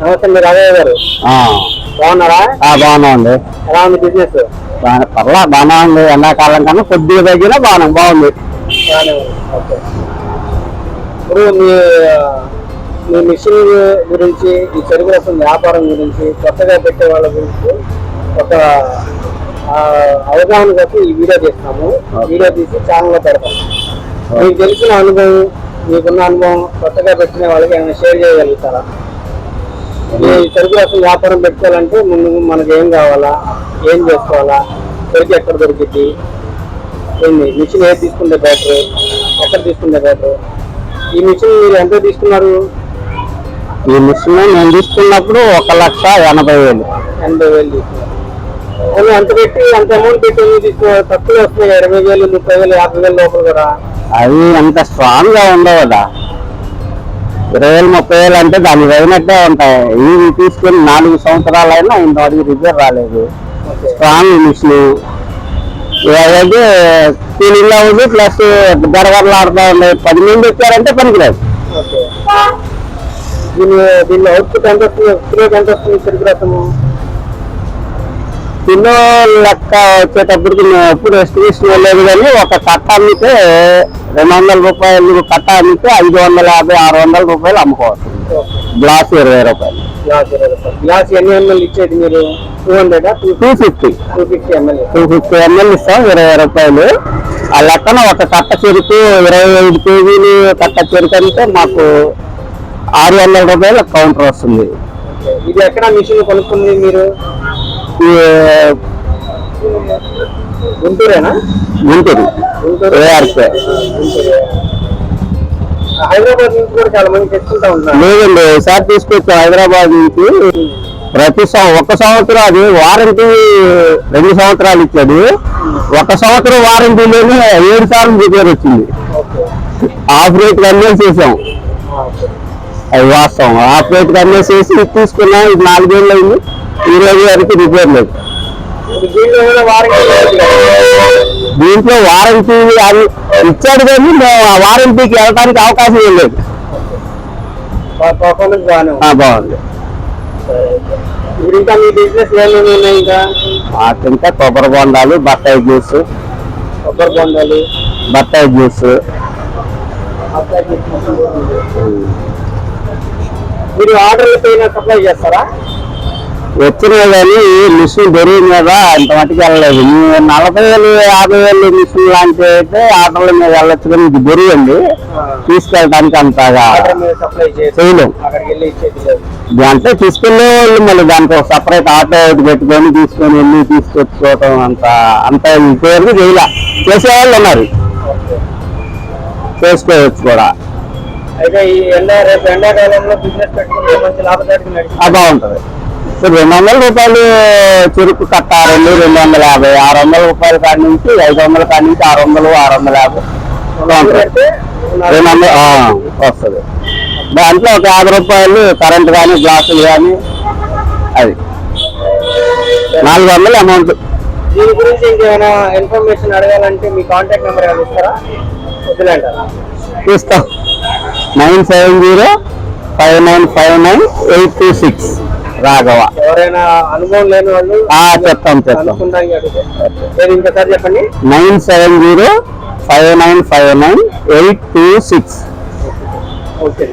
నమస్తే, మీరు రాజయ్య గారు బాగున్నారా? బాగున్నామండి. ఎలా ఉంది బిజినెస్? పర్లా బాగానే ఉంది. ఎండాకాలం కన్నా కొద్దిగా తగ్గినా బాగుంది. ఇప్పుడు మీ మిషన్ గురించి, ఈ చెరుకు రసం వ్యాపారం గురించి, కొత్తగా పెట్టే వాళ్ళ గురించి ఒక అవగాహన కోసం ఈ వీడియో తీస్తాము. వీడియో తీసి ఛానల్లో పెడతాం. మీకు తెలిసిన అనుభవం, మీకున్న అనుభవం కొత్తగా పెట్టిన వాళ్ళకి ఏమైనా షేర్ చేయగలుగుతారా? ఈ చెరుకు రసం వ్యాపారం పెట్టుకోవాలంటే ముందు మనకి ఏం కావాలా, ఏం చేసుకోవాలా, చెరుకు ఎక్కడ దొరికిద్ది, ఏంది మిషన్ ఏది తీసుకుంటే బెటర్, ఎక్కడ తీసుకుంటే బెటర్? ఈ మిషన్ మీరు ఎంత తీసుకున్నారు? ఈ మిషన్ నేను తీసుకున్నప్పుడు 1,80,000. 80,000 తీసుకున్నారు. అంత పెట్టి, అంత అమౌంట్ పెట్టి తీసుకున్నారు. తక్కువ వస్తున్నాయి, 20,000, 30,000, 50,000 లోపల కూడా. అవి అంత స్ట్రాంగ్ గా ఉండవు కదా. 20,000, 30,000 అంటే దానికి అయినట్టే ఉంటాయి. ఇవి తీసుకుని 4 సంవత్సరాలైనా ఇంతవరకు రిపేర్ రాలేదు. స్ట్రాంగ్ మిషన్ అయితే కూలింగ్ అవుతుంది, ప్లస్ గడగడలాడుతూ ఉన్నాయి. 10 మంది వచ్చారంటే పనికిరాదు. దీనిలో అవుట్పుట్ ఎంత వస్తుంది? కిలోకి ఎంత వస్తుంది చెరుకు రసము? కిలో లెక్క వచ్చేటప్పటికి మేము ఎప్పుడు ఎస్టిమేషన్ వెళ్ళలేదు, కానీ ఒక కట్ట అమ్మితే 200 రూపాయలు, కట్ట అమ్మితే 550, 600 రూపాయలు అమ్ముకోవచ్చు. గ్లాస్ 20 రూపాయలు. గ్లాస్ ఎన్ని ఎంఎల్ ఇచ్చేది మీరు? 200, 250 ఎంఎల్. 250 ఎంఎల్ ఇస్తాం, 20 రూపాయలు. ఆ లెక్కన ఒక కట్ట చెరుకు 25 కేజీలు కట్ట చెరుకు అంటే మాకు 600 రూపాయలు కౌంటర్ వస్తుంది. ఇది ఎక్కడ మిషన్ కొనుక్కుంది మీరు? గుంటూరేనా? గుంటూరు. హైదరాబాద్ నుంచి కూడా చాలా మంది తెచ్చుకుంటా ఉంటారు. లేదండి, ఈసారి తీసుకొచ్చాం హైదరాబాద్ నుంచి. ప్రతి ఒక సంవత్సరం అది వారంటీ 2 సంవత్సరాలు ఇచ్చాడు. 1 సంవత్సరం వారంటీలోనే 7 సార్లు రిపేర్ వచ్చింది. ఆపరేట్ కన్వెన్స్ చేసాం, అది వాస్తవం. ఆపరేట్ కన్వెన్స్ చేసి తీసుకున్నాం. ఇది 4 ఏళ్ళు అయింది, ఈ రోజు వరకు రిపేర్ లేదు. దీంట్లో వారంటీ అది ఇచ్చాడు, కానీ మేము ఆ వారంటీకి వెళ్ళడానికి అవకాశం ఏం లేదు. బాగుంది. ఇంకా మీ బిజినెస్ ఏమేమి ఉన్నాయి? ఇంకా కొబ్బరి బొండాలు, బత్తాయి జ్యూస్. కొబ్బరి బొండాలు, బత్తాయి జ్యూస్. మీరు ఆర్డర్లు పైన సప్లై చేస్తారా? వచ్చినాయి, కానీ మిషన్ దొరికి మీద అంత మట్టుకు వెళ్ళలేదు. 40,000, 50,000 మిషన్ లాంటి అయితే ఆర్డర్ల మీద వెళ్ళొచ్చు, కానీ ఇది దొరికండి తీసుకెళ్ళడానికి అంతగా చేయలేము. అంటే తీసుకెళ్ళే వాళ్ళు మళ్ళీ దానికి ఒక సపరేట్ ఆటో పెట్టుకొని తీసుకొని వెళ్ళి తీసుకొచ్చుకోవటం అంత ఇంతవరకు చేయలే. చేసేవాళ్ళు ఉన్నారు, చేసుకోవచ్చు కూడా. అయితే ఈ రేపు ఎండాకాలంలో బిజినెస్ పెట్టుకుంటే మంచి లాభదాయకం బాగుంటుంది. 200 రూపాయలు చెరుకు కట్ట 250, 600 రూపాయల కాడి నుంచి 500 కాడి నుంచి 600, 650 వస్తుంది. దాంట్లో ఒక 50 రూపాయలు కరెంట్ కానీ, గ్లాసులు కానీ, అది 400 అమౌంట్. దీని గురించి ఇంకేమైనా ఇన్ఫర్మేషన్ అడగాలంటే మీ కాంటాక్ట్ నెంబర్ ఏమైనా ఇస్తారా? వద్దులేంటారా? ఇస్తాం. 9705959826 రాఘవ. ఎవరైనా అనుభవం లేని వాళ్ళు చెప్తాం. ఇంకోసారి చెప్పండి. 9705959826. ఓకే.